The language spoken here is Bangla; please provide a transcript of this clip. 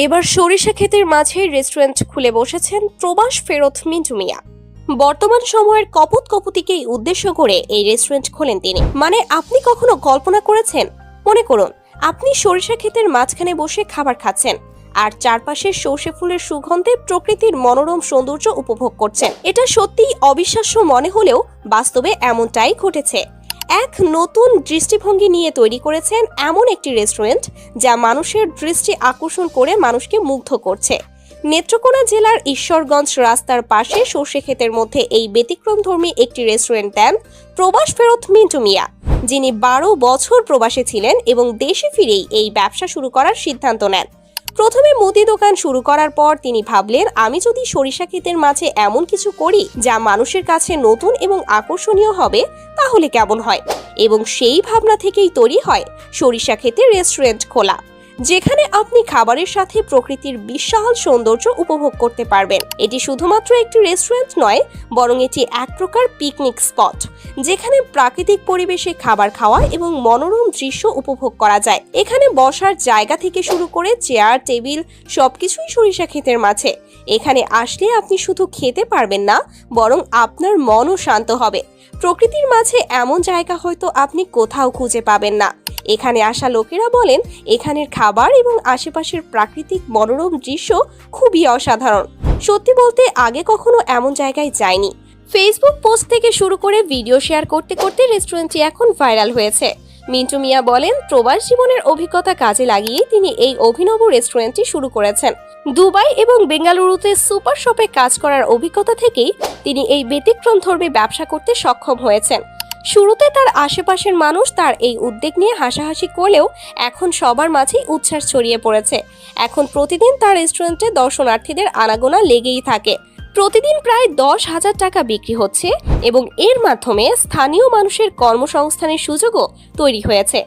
এবার সরিষা ক্ষেতের মাঝে রেস্টুরেন্ট খুলে বসেছেন প্রবাস ফেরত মিন্টু মিয়া। বর্তমান সময়ের কপতিকেই উদ্দেশ্য করে এই রেস্টুরেন্ট খোলেন তিনি। মানে আপনি কখনো কল্পনা করেছেন? মনে করুন আপনি সরিষা ক্ষেতের মাঝখানে বসে খাবার খাচ্ছেন আর চারপাশে সর্ষে ফুলের সুগন্ধে প্রকৃতির মনোরম সৌন্দর্য উপভোগ করছেন। এটা সত্যিই অবিশ্বাস্য মনে হলেও বাস্তবে এমনটাই ঘটেছে। এক নতুন দৃষ্টিভঙ্গি নিয়ে তৈরি করেছেন এমন একটি রেস্টুরেন্ট যা মানুষের দৃষ্টি আকর্ষণ করে মানুষকে মুগ্ধ করছে। নেত্রকোনা জেলার ঈশ্বরগঞ্জ রাস্তার পাশে সর্ষে ক্ষেতের মধ্যে এই ব্যতিক্রমধর্মী একটি রেস্টুরেন্ট দেন প্রবাস ফেরত মিন্টু মিয়া, যিনি 12 বছর প্রবাসে ছিলেন এবং দেশে ফিরেই এই ব্যবসা শুরু করার সিদ্ধান্ত নেন। প্রথমে মুদি দোকান শুরু করার পর তিনি ভাবলেন, আমি যদি সরিষা ক্ষেতের মাঝে এমন কিছু করি যা মানুষের কাছে নতুন এবং আকর্ষণীয় হবে তাহলে কেমন হয়। এবং সেই ভাবনা থেকেই তৈরি হয় সরিষা ক্ষেতের রেস্টুরেন্ট খোলা, যেখানে আপনি খাবারের সাথে প্রকৃতির বিশাল সৌন্দর্য উপভোগ করতে পারবেন। এটি শুধুমাত্র একটি রেস্টুরেন্ট নয়, বরং এটি এক প্রকার পিকনিক স্পট, যেখানে প্রাকৃতিক পরিবেশে খাবার খাওয়া এবং মনোরম দৃশ্য উপভোগ করা যায়। এখানে বসার জায়গা থেকে শুরু করে চেয়ার টেবিল সবকিছুই সরিষা ক্ষেতের মাঝে। এখানে আসলে আপনি শুধু খেতে পারবেন না, বরং আপনার মনও শান্ত হবে। প্রকৃতির মাঝে এমন জায়গা হয়তো আপনি কোথাও খুঁজে পাবেন না। এখানে আসা লোকেরা বলেন এখানের খাবার এবং আশেপাশের প্রাকৃতিক মনোরম দৃশ্য খুবই অসাধারণ। সত্যি বলতে আগে কখনো এমন জায়গায় যায়নি। ফেসবুক পোস্ট থেকে শুরু করে ভিডিও শেয়ার করতে করতে রেস্টুরেন্টটি এখন ভাইরাল হয়েছে। মিন্টু মিয়া বলেন, প্রবাস জীবনের অভিজ্ঞতা কাজে লাগিয়ে তিনি এই অভিনব রেস্টুরেন্টটি শুরু করেছেন। দুবাই এবং বেঙ্গালুরুতে সুপার শপে কাজ করার অভিজ্ঞতা থেকেই তিনি এই ব্যতিক্রমধর্মী ব্যবসা করতে সক্ষম হয়েছেন। শুরুতে তার আশেপাশের মানুষ তার এই উদ্যোগ নিয়ে হাসাহাসি করলেও এখন সবার মাঝেই উচ্ছ্বাস ছড়িয়ে পড়েছে। এখন প্রতিদিন তার রেস্টুরেন্টে দর্শনার্থীদের আনাগোনা লেগেই থাকে। প্রতিদিন প্রায় 10,000 টাকা বিক্রি হচ্ছে এবং এর মাধ্যমে স্থানীয় মানুষের কর্মসংস্থানের সুযোগও তৈরি হয়েছে।